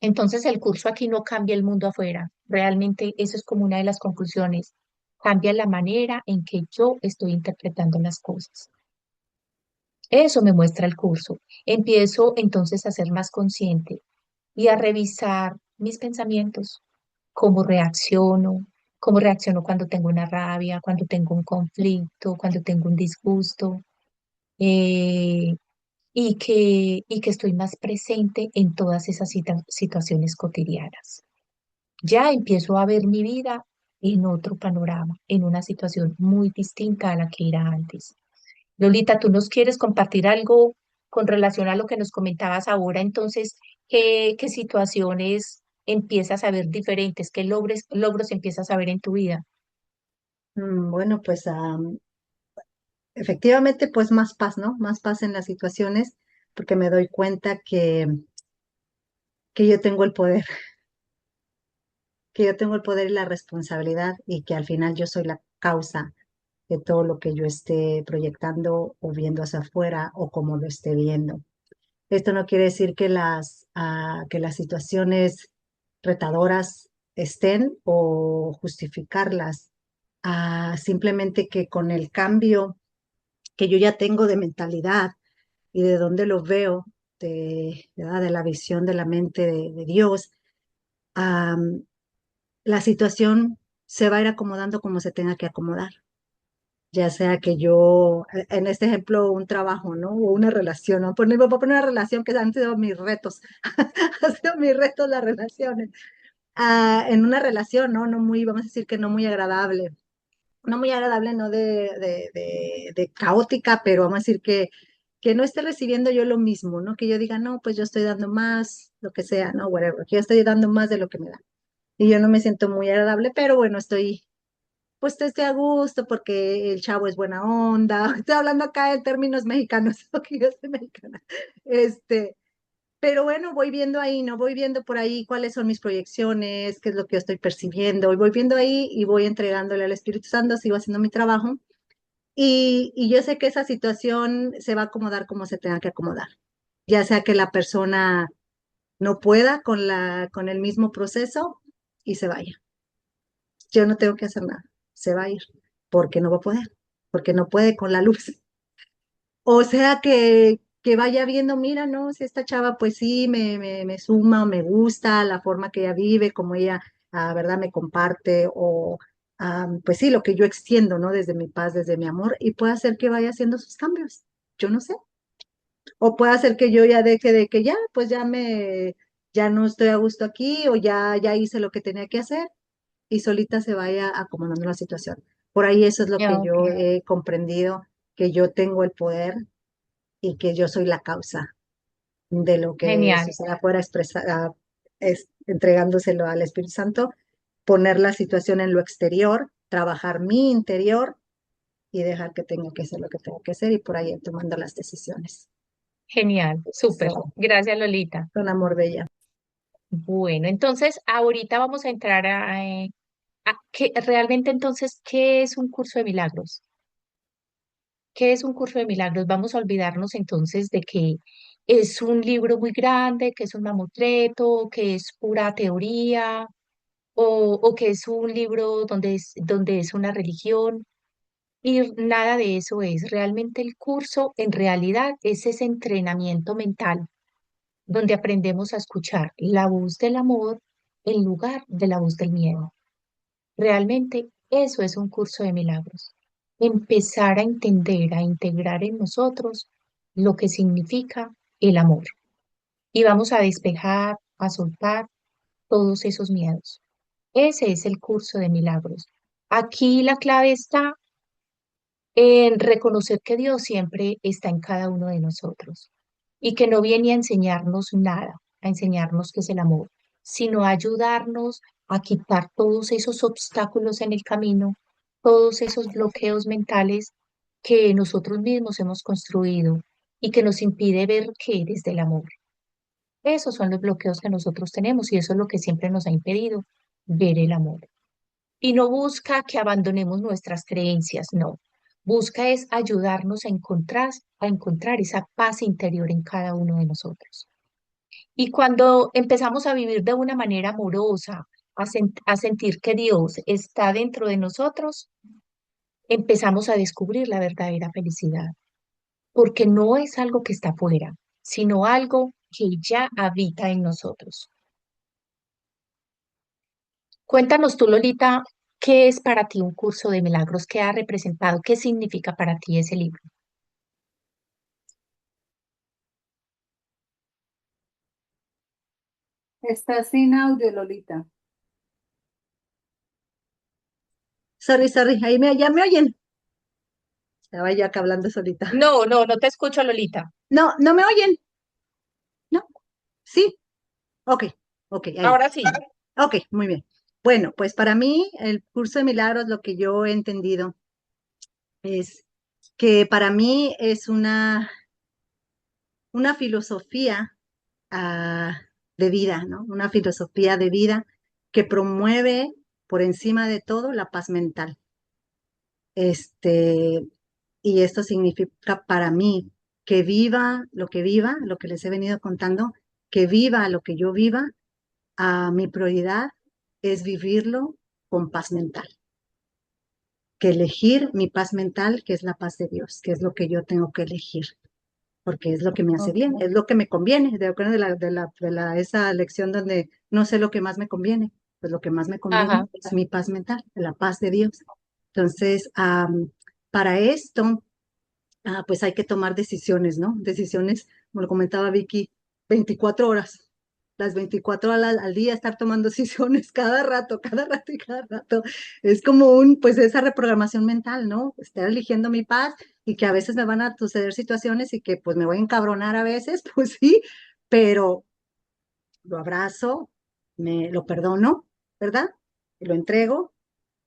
entonces el curso aquí no cambia el mundo afuera. Realmente eso es como una de las conclusiones. Cambia la manera en que yo estoy interpretando las cosas. Eso me muestra el curso. Empiezo entonces a ser más consciente y a revisar mis pensamientos, cómo reacciono cuando tengo una rabia, cuando tengo un conflicto, cuando tengo un disgusto, eh, y que estoy más presente en todas esas situaciones cotidianas. Ya empiezo a ver mi vida en otro panorama, en una situación muy distinta a la que era antes. Lolita, ¿tú nos quieres compartir algo con relación a lo que nos comentabas ahora? Entonces, ¿qué situaciones empiezas a ver diferentes? ¿Qué logros empiezas a ver en tu vida? Bueno, pues efectivamente, pues más paz, ¿no? Más paz en las situaciones, porque me doy cuenta que yo tengo el poder, que yo tengo el poder y la responsabilidad y que al final yo soy la causa de todo lo que yo esté proyectando o viendo hacia afuera o como lo esté viendo. Esto no quiere decir que las situaciones retadoras estén o justificarlas, simplemente que con el cambio que yo ya tengo de mentalidad y de dónde lo veo, ¿verdad? De la visión de la mente de Dios, am, la situación se va a ir acomodando como se tenga que acomodar. Ya sea que yo, en este ejemplo, un trabajo, ¿no? O una relación, ¿no? Voy a poner una relación que han sido mis retos, han sido mis retos las relaciones. En una relación, ¿no? No muy, vamos a decir que no muy agradable. No muy agradable, no de caótica, pero vamos a decir que no esté recibiendo yo lo mismo, ¿no? Que yo diga, no, pues yo estoy dando más, lo que sea, ¿no? Whatever, que yo estoy dando más de lo que me da. Y yo no me siento muy agradable, pero bueno, pues estoy a gusto porque el chavo es buena onda. Estoy hablando acá en términos mexicanos, porque yo soy mexicana. Este, pero bueno, voy viendo ahí, ¿no? Voy viendo por ahí cuáles son mis proyecciones, qué es lo que yo estoy percibiendo, y voy viendo ahí y voy entregándole al Espíritu Santo, sigo haciendo mi trabajo. Y yo sé que esa situación se va a acomodar como se tenga que acomodar, ya sea que la persona no pueda con el mismo proceso y se vaya. Yo no tengo que hacer nada, se va a ir, porque no va a poder, porque no puede con la luz. O sea que vaya viendo, mira, no, si esta chava pues sí me suma o me gusta la forma que ella vive, como ella, ¿verdad? Me comparte o pues sí, lo que yo extiendo, ¿no? Desde mi paz, desde mi amor, y puede hacer que vaya haciendo sus cambios. Yo no sé. O puede hacer que yo ya deje de que ya, pues ya no estoy a gusto aquí o ya hice lo que tenía que hacer y solita se vaya acomodando la situación. Por ahí eso es lo que Ok, yo he comprendido, que yo tengo el poder y que yo soy la causa de lo que genial, suceda afuera, entregándoselo al Espíritu Santo, poner la situación en lo exterior, trabajar mi interior y dejar que tenga que hacer lo que tenga que hacer y por ahí tomando las decisiones. genial, súper. So, Gracias, Lolita. con amor bella. Bueno, entonces ahorita vamos a entrar a realmente entonces, ¿qué es un curso de milagros? ¿Qué es un curso de milagros? Vamos a olvidarnos entonces de que es un libro muy grande, que es un mamotreto, que es pura teoría, o que es un libro donde es una religión. Y nada de eso es. Realmente el curso en realidad es ese entrenamiento mental donde aprendemos a escuchar la voz del amor en lugar de la voz del miedo. Realmente eso es un curso de milagros. Empezar a entender, a integrar en nosotros lo que significa el amor. Y vamos a despejar, a soltar todos esos miedos. Ese es el curso de milagros. Aquí la clave está en reconocer que Dios siempre está en cada uno de nosotros y que no viene a enseñarnos nada, a enseñarnos qué es el amor, sino a ayudarnos a quitar todos esos obstáculos en el camino, todos esos bloqueos mentales que nosotros mismos hemos construido y que nos impide ver qué desde el amor. Esos son los bloqueos que nosotros tenemos y eso es lo que siempre nos ha impedido ver el amor. Y no busca que abandonemos nuestras creencias, no. Busca es ayudarnos a encontrar esa paz interior en cada uno de nosotros. Y cuando empezamos a vivir de una manera amorosa, a sentir que Dios está dentro de nosotros, empezamos a descubrir la verdadera felicidad. porque no es algo que está afuera, sino algo que ya habita en nosotros. Cuéntanos tú, Lolita, ¿qué es para ti un curso de milagros? ¿Qué ha representado? ¿Qué significa para ti ese libro? Está sin audio, Lolita. Sorry, ya me oyen. Estaba yo acá hablando solita. No, no, no te escucho, Lolita. No, no me oyen. No, sí. Ok, ahí. Ahora sí. Ok, muy bien. Bueno, pues para mí el curso de milagros, lo que yo he entendido es que para mí es una filosofía de vida, ¿no? Una filosofía de vida que promueve por encima de todo la paz mental. Este, y esto significa para mí que viva, lo que les he venido contando, que viva lo que yo viva, mi prioridad es vivirlo con paz mental, que elegir mi paz mental, que es la paz de Dios, que es lo que yo tengo que elegir, porque es lo que me hace Ok. bien, es lo que me conviene, de acuerdo esa lección donde no sé lo que más me conviene, pues lo que más me conviene Ajá. es mi paz mental, la paz de Dios. Entonces, para esto, pues hay que tomar decisiones, ¿no? Decisiones, como lo comentaba Vicky, 24 horas. Las 24 horas al día estar tomando decisiones cada rato y cada rato. Es como pues esa reprogramación mental, ¿no? Estar eligiendo mi paz y que a veces me van a suceder situaciones y que pues me voy a encabronar a veces, pues sí, pero lo abrazo, lo perdono, ¿verdad? Y lo entrego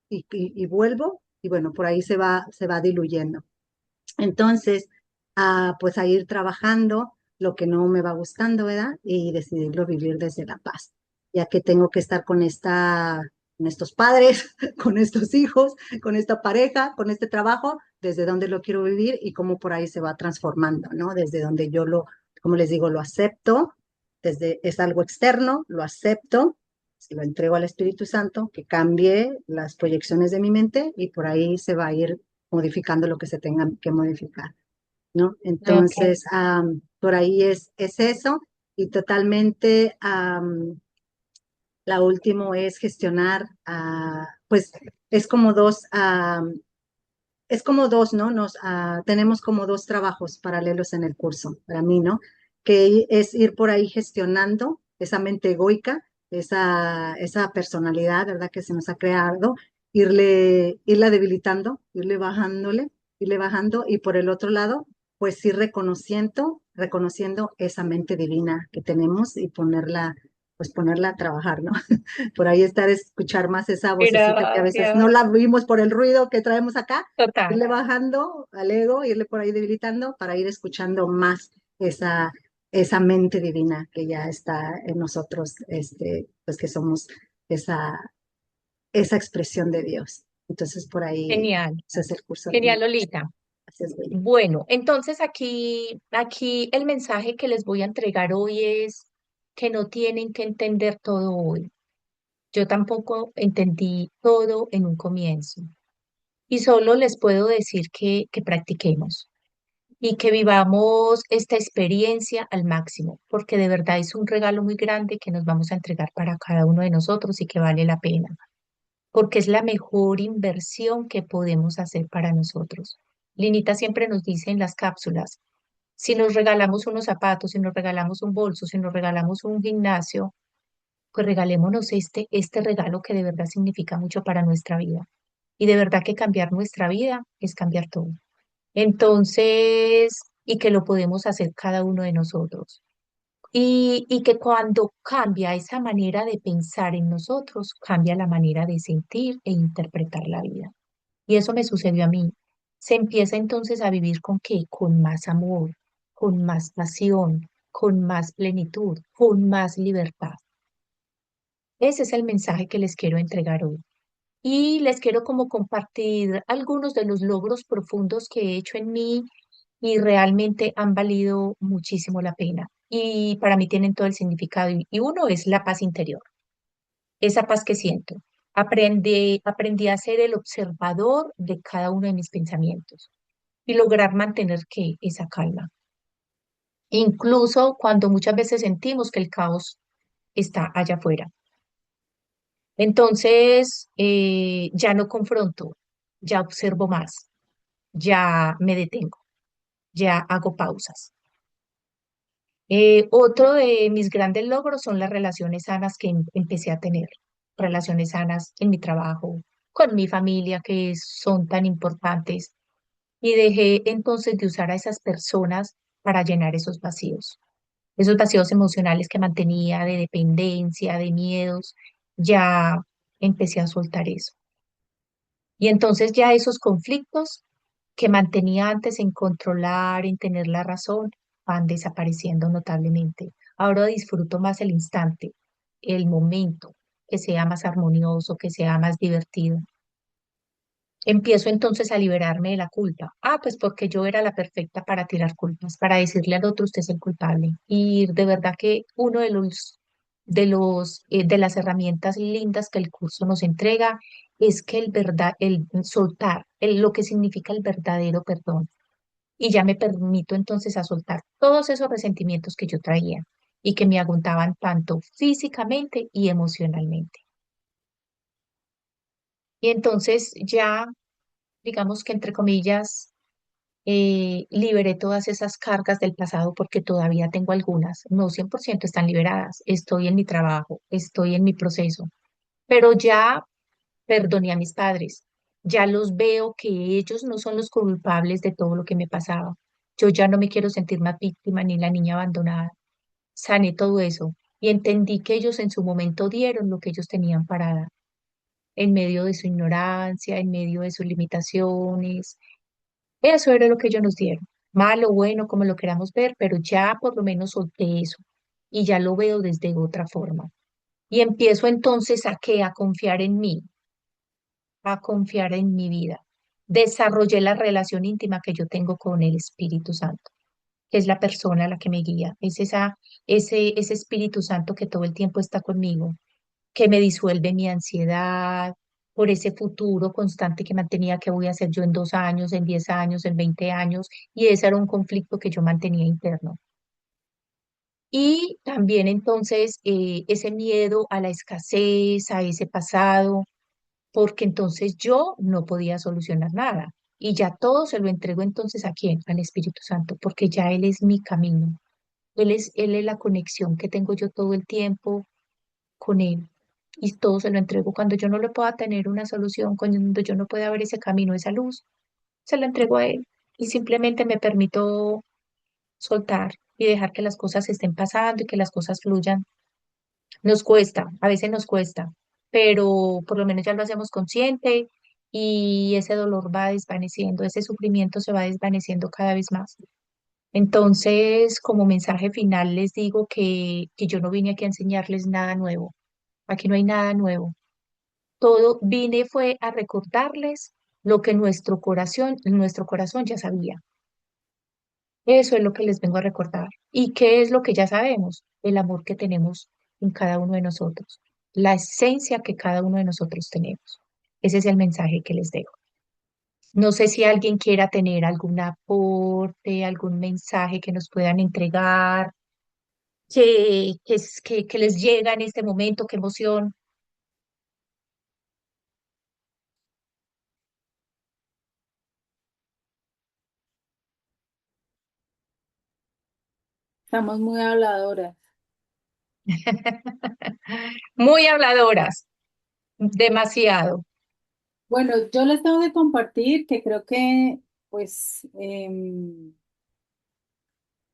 y vuelvo y bueno, por ahí se va diluyendo. Entonces, pues a ir trabajando lo que no me va gustando, ¿verdad? Y decidirlo vivir desde la paz, ya que tengo que estar con estos padres, con estos hijos, con esta pareja, con este trabajo, desde donde lo quiero vivir y cómo por ahí se va transformando, ¿no? Desde donde como les digo, lo acepto, es algo externo, lo acepto, se lo entrego al Espíritu Santo, que cambie las proyecciones de mi mente y por ahí se va a ir modificando lo que se tenga que modificar, ¿no? Ok. Entonces, por ahí es eso y totalmente, la última es gestionar, pues es como dos, ¿no? Tenemos como dos trabajos paralelos en el curso, para mí, ¿no? Que es ir por ahí gestionando esa mente egoica, esa personalidad, ¿verdad? Que se nos ha creado, irla debilitando, irle bajando, y por el otro lado, pues ir reconociendo esa mente divina que tenemos y ponerla a trabajar, ¿no? Por ahí escuchar más esa vocecita que a veces no Gracias. la vimos por el ruido que traemos acá, Total. irle bajando al ego, irle por ahí debilitando para ir escuchando más esa mente divina que ya está en nosotros, pues que somos esa expresión de Dios. Entonces por ahí, Genial. ese es el curso de Genial, milagros. Lolita. Gracias, Bella. Bueno, entonces aquí el mensaje que les voy a entregar hoy es que no tienen que entender todo hoy. Yo tampoco entendí todo en un comienzo y solo les puedo decir que practiquemos y que vivamos esta experiencia al máximo, porque de verdad es un regalo muy grande que nos vamos a entregar para cada uno de nosotros y que vale la pena, porque es la mejor inversión que podemos hacer para nosotros. Linita siempre nos dice en las cápsulas, si nos regalamos unos zapatos, si nos regalamos un bolso, si nos regalamos un gimnasio, pues regalémonos este regalo que de verdad significa mucho para nuestra vida. Y de verdad que cambiar nuestra vida es cambiar todo. Entonces, y que lo podemos hacer cada uno de nosotros. Y que cuando cambia esa manera de pensar en nosotros, cambia la manera de sentir e interpretar la vida. Y eso me sucedió a mí. Se empieza entonces a vivir con qué? Con más amor, con más pasión, con más plenitud, con más libertad. Ese es el mensaje que les quiero entregar hoy. Y les quiero como compartir algunos de los logros profundos que he hecho en mí y realmente han valido muchísimo la pena. Y para mí tienen todo el significado. Y uno es la paz interior, esa paz que siento. Aprendí a ser el observador de cada uno de mis pensamientos. y lograr mantener esa calma, incluso cuando muchas veces sentimos que el caos está allá afuera. Entonces, ya no confronto, ya observo más, ya me detengo, ya hago pausas. Otro de mis grandes logros son las relaciones sanas que empecé a tener, relaciones sanas en mi trabajo, con mi familia, que son tan importantes, y dejé entonces de usar a esas personas para llenar esos vacíos emocionales que mantenía de dependencia, de miedos, ya empecé a soltar eso. Y entonces ya esos conflictos que mantenía antes en controlar, en tener la razón, van desapareciendo notablemente. Ahora disfruto más el instante, el momento, que sea más armonioso, que sea más divertido. Empiezo entonces a liberarme de la culpa. Ah, pues porque yo era la perfecta para tirar culpas, para decirle al otro usted es el culpable. Y de verdad que uno de las herramientas lindas que el curso nos entrega es que el soltar, lo que significa el verdadero perdón. Y ya me permito entonces a soltar todos esos resentimientos que yo traía y que me aguantaban tanto físicamente y emocionalmente. Y entonces ya, digamos que entre comillas, liberé todas esas cargas del pasado porque todavía tengo algunas, no 100% están liberadas, estoy en mi trabajo, estoy en mi proceso, pero ya perdoné a mis padres, ya los veo que ellos no son los culpables de todo lo que me pasaba. Yo ya no me quiero sentir más víctima ni la niña abandonada. Sané todo eso y entendí que ellos en su momento dieron lo que ellos tenían para dar, en medio de su ignorancia, en medio de sus limitaciones. Eso era lo que ellos nos dieron, malo, bueno, como lo queramos ver, pero ya por lo menos solté eso y ya lo veo desde otra forma. Y empiezo entonces a qué, a confiar en mí, a confiar en mi vida. Desarrollé la relación íntima que yo tengo con el Espíritu Santo, que es la persona a la que me guía, es ese Espíritu Santo que todo el tiempo está conmigo, que me disuelve mi ansiedad por ese futuro constante que mantenía que voy a hacer yo en 2 años, en 10 años, en 20 años, y ese era un conflicto que yo mantenía interno. Y también entonces ese miedo a la escasez, a ese pasado, porque entonces yo no podía solucionar nada. Y ya todo se lo entrego entonces a quién, al Espíritu Santo, porque ya Él es mi camino. Él es la conexión que tengo yo todo el tiempo con Él. Y todo se lo entrego cuando yo no le pueda tener una solución, cuando yo no pueda ver ese camino, esa luz, se lo entrego a Él. Y simplemente me permito soltar y dejar que las cosas estén pasando y que las cosas fluyan. Nos cuesta, a veces nos cuesta, pero por lo menos ya lo hacemos consciente y ese dolor va desvaneciendo, ese sufrimiento se va desvaneciendo cada vez más. Entonces, como mensaje final, les digo que yo no vine aquí a enseñarles nada nuevo. Aquí no hay nada nuevo. Todo vine fue a recordarles lo que nuestro corazón ya sabía. Eso es lo que les vengo a recordar. ¿Y qué es lo que ya sabemos? El amor que tenemos en cada uno de nosotros, la esencia que cada uno de nosotros tenemos. Ese es el mensaje que les dejo. No sé si alguien quiera tener algún aporte, algún mensaje que nos puedan entregar, que les llega en este momento, qué emoción. Estamos muy habladoras. Muy habladoras, demasiado. Bueno, yo les tengo que compartir que creo que, pues,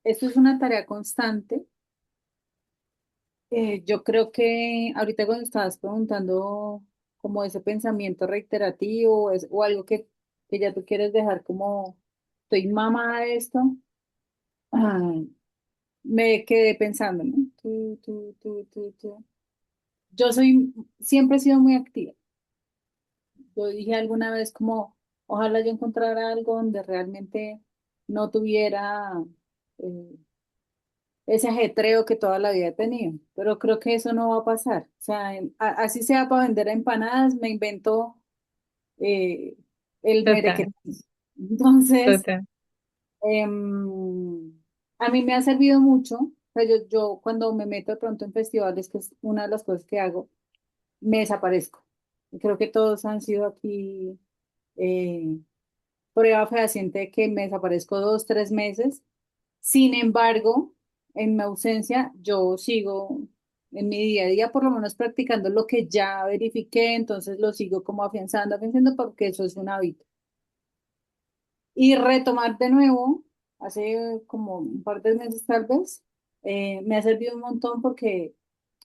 esto es una tarea constante. Yo creo que ahorita cuando estabas preguntando como ese pensamiento reiterativo o algo que ya tú quieres dejar como, estoy mamada de esto, ah, me quedé pensando, ¿no? Tú. Siempre he sido muy activa. Yo dije alguna vez como, ojalá yo encontrara algo donde realmente no tuviera eh, ese ajetreo que toda la vida he tenido, pero creo que eso no va a pasar. O sea, así sea para vender empanadas, me invento eh, el Total. merequetis. Entonces, Total. em, a mí me ha servido mucho. O sea, yo cuando me meto de pronto en festivales, que es una de las cosas que hago, me desaparezco. Y creo que todos han sido aquí eh, prueba fehaciente de que me desaparezco 2, 3 meses. Sin embargo, en mi ausencia, yo sigo en mi día a día, por lo menos practicando lo que ya verifiqué, entonces lo sigo como afianzando, afianzando, porque eso es un hábito. Y retomar de nuevo, hace como un par de meses tal vez, me ha servido un montón porque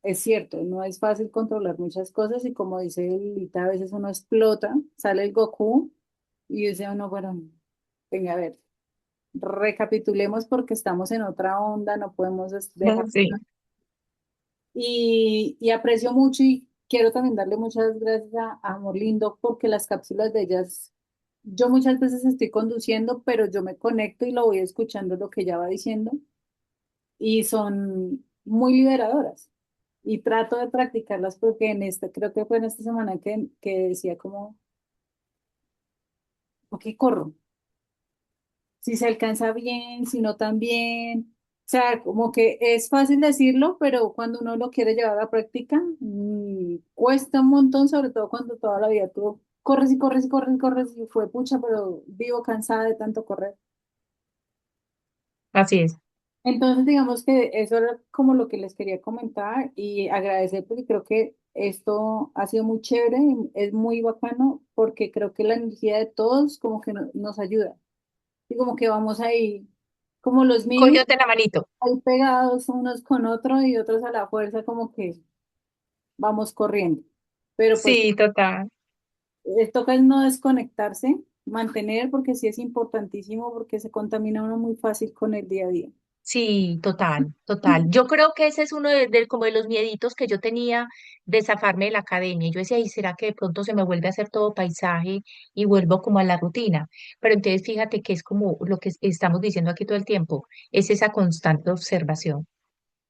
es cierto, no es fácil controlar muchas cosas y como dice Lita, a veces uno explota, sale el Goku y dice uno, bueno, venga a ver, recapitulemos porque estamos en otra onda, no podemos dejar. Sí. Y aprecio mucho y quiero también darle muchas gracias a Amor Lindo porque las cápsulas de ellas, yo muchas veces estoy conduciendo, pero yo me conecto y lo voy escuchando lo que ella va diciendo y son muy liberadoras. Y trato de practicarlas porque en esta, creo que fue en esta semana que decía como, ok, corro. Si se alcanza bien, si no tan bien. O sea, como que es fácil decirlo, pero cuando uno lo quiere llevar a la práctica, cuesta un montón, sobre todo cuando toda la vida tú corres y corres y corres y corres y fue pucha, pero vivo cansada de tanto correr. Así es. Entonces, digamos que eso era como lo que les quería comentar y agradecer porque creo que esto ha sido muy chévere, y es muy bacano porque creo que la energía de todos como que nos ayuda y como que vamos ahí como los niños Cógete la manito. ahí pegados unos con otros y otros a la fuerza como que vamos corriendo. Pero pues Sí, total. toca es no desconectarse, mantener porque sí es importantísimo porque se contamina uno muy fácil con el día a día. Sí, total, total. Yo creo que ese es uno como de los mieditos que yo tenía de zafarme de la academia. Yo decía, ¿y será que de pronto se me vuelve a hacer todo paisaje y vuelvo como a la rutina? Pero entonces fíjate que es como lo que estamos diciendo aquí todo el tiempo, es esa constante observación,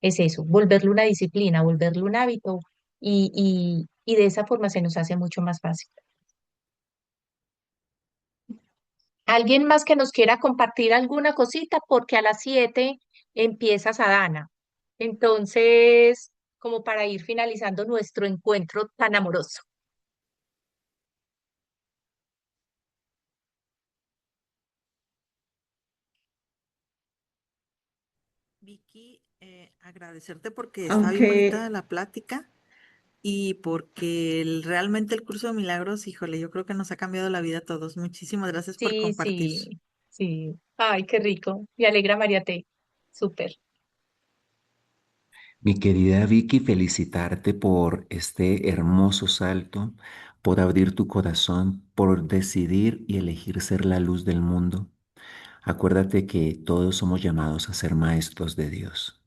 es eso, volverlo una disciplina, volverlo un hábito y de esa forma se nos hace mucho más fácil. ¿Alguien más que nos quiera compartir alguna cosita? Porque a las 7 empieza Sadana. Entonces, como para ir finalizando nuestro encuentro tan amoroso. Vicky, agradecerte porque está bien bonita Aunque, la plática y porque realmente el curso de milagros, híjole, yo creo que nos ha cambiado la vida a todos. Muchísimas gracias por Sí, compartir. sí, sí. Ay, qué rico. Me alegra, María T. Súper. Mi querida Vicky, felicitarte por este hermoso salto, por abrir tu corazón, por decidir y elegir ser la luz del mundo. Acuérdate que todos somos llamados a ser maestros de Dios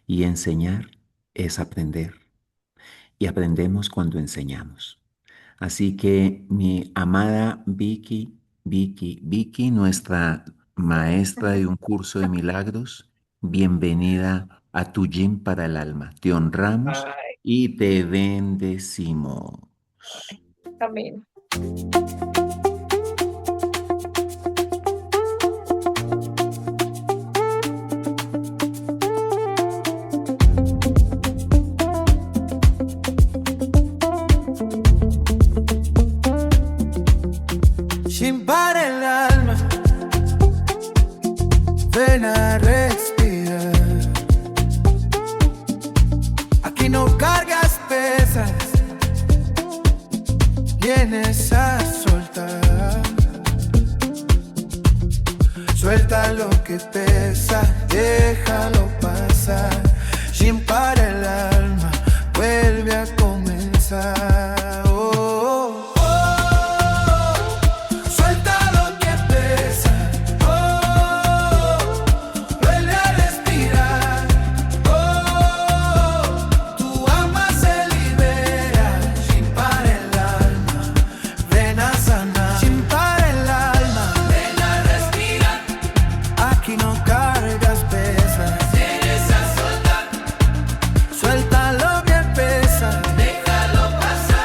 y enseñar es aprender y aprendemos cuando enseñamos. Así que mi amada Vicky, Vicky, nuestra maestra de un curso de milagros, bienvenida a tu gym para el alma. Te honramos Ay, y te bendecimos. amén. Sin para el alma, ven a respirar. Aquí no cargas pesas, vienes a soltar. Suelta lo que pesa, déjalo pasar. Sin para el alma, vuelve a comenzar. Suéltalo que pesa, déjalo pasar.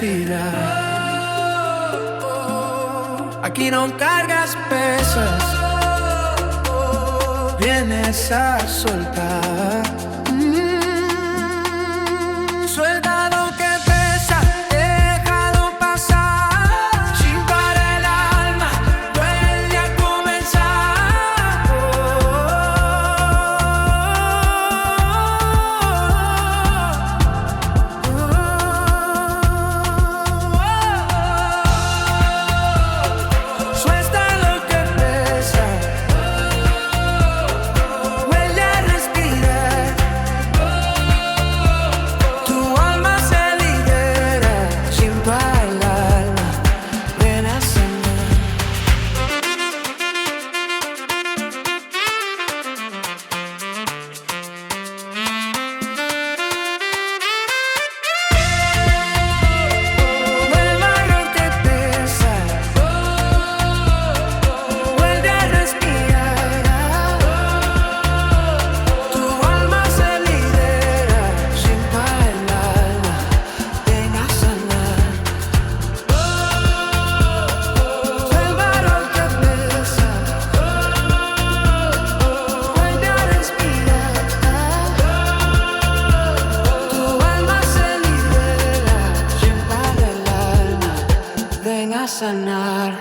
respirar. Aquí no cargas pesas, vienes a soltar. Suelta lo que pesa, déjalo pasar. Sin parar el alma, vuelve a comenzar. Suelta lo que pesa, vuelve a respirar. Tu alma se libera, sin parar el alma, ven a sanar. Vuelve a lo que pesa, vuelve a respirar. Tu alma se libera, sin parar el alma, ven a sanar. Vuelve a lo que pesa, vuelve a respirar. Tu alma se libera, sin parar el alma, ven a sanar.